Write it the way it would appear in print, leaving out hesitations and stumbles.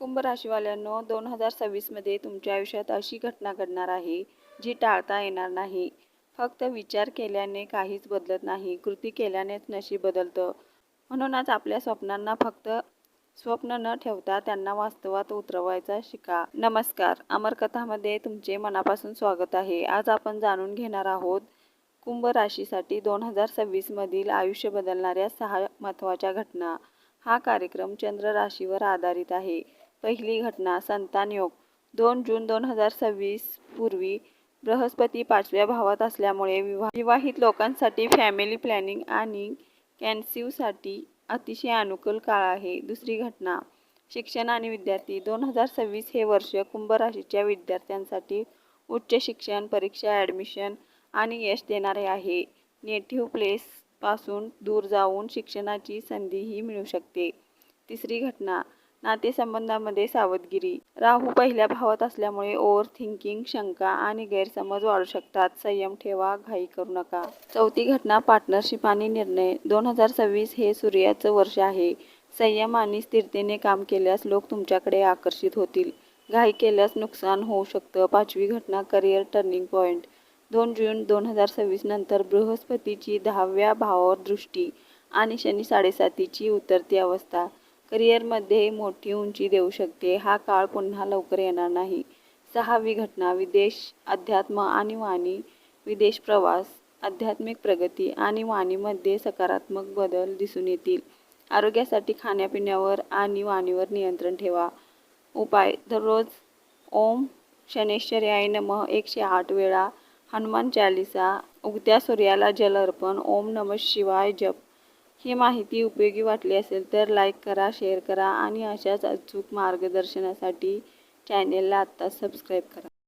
कुंभ राशीवाल्यांनो, 2026 मध्ये तुमच्या आयुष्यात अशी घटना घडणार आहे जी टाळता येणार नाही. फक्त विचार केल्याने काहीच बदलत नाही, कृती केल्यानेच नशीब बदलतं. म्हणूनच आपल्या स्वप्नांना फक्त स्वप्न न ठेवता त्यांना वास्तवात उतरवायचा शिका. नमस्कार, अमरकथामध्ये तुमचे मनापासून स्वागत आहे. आज आपण जाणून घेणार आहोत कुंभ राशीसाठी 2026 मधील आयुष्य बदलणाऱ्या 6 महत्त्वाच्या घटना. हा कार्यक्रम चंद्र राशीवर आधारित आहे. पहिली घटना, संतान योग. 2 जून 2026 पूर्वी बृहस्पती 5व्या भावात असल्यामुळे विवाहित लोकांसाठी फॅमिली प्लॅनिंग आणि कन्सीव्हसाठी अतिशय अनुकूल काळ आहे. दुसरी घटना, शिक्षण आणि विद्यार्थी. 2026 हे वर्ष कुंभ राशीच्या विद्यार्थ्यांसाठी उच्च शिक्षण, परीक्षा, ॲडमिशन आणि यश देणारे आहे. नेटिव्ह प्लेसपासून दूर जाऊन शिक्षणाची संधीही मिळू शकते. तिसरी घटना, नातेसंबंधांमध्ये सावधगिरी. राहू पहिल्या भावात असल्यामुळे ओव्हर थिंकिंग, शंका आणि गैरसमज वाढू शकतात. संयम ठेवा, घाई करू नका. चौथी घटना, पार्टनरशिप आणि निर्णय. 2026 हे सूर्याचं वर्ष आहे. संयम आणि स्थिरतेने काम केल्यास लोक तुमच्याकडे आकर्षित होतील. घाई केल्यास नुकसान होऊ शकतं. पाचवी घटना, करिअर टर्निंग पॉईंट. 2 जून 2026 नंतर बृहस्पतीची 10व्या भावावर दृष्टी आणि शनी 7.5ची उतरती अवस्था करिअरमध्ये मोठी उंची देऊ शकते. हा काळ पुन्हा लवकर येणार नाही. सहावी घटना, विदेश, अध्यात्म आणि वाणी. विदेश प्रवास, आध्यात्मिक प्रगती आणि वाणीमध्ये सकारात्मक बदल दिसून येतील. आरोग्यासाठी खाण्यापिण्यावर आणि वाणीवर नियंत्रण ठेवा. उपाय, दररोज ओम शनैश्वर्याय नमः 108 वेळा, हनुमान चालीसा, उगत्या सूर्याला जल अर्पण, ओम नमः शिवाय जप. ही माहिती उपयोगी वाटली असेल तर लाईक करा, शेअर करा आणि अशाच अचूक मार्गदर्शनासाठी चॅनेलला आत्ताच सबस्क्राईब करा.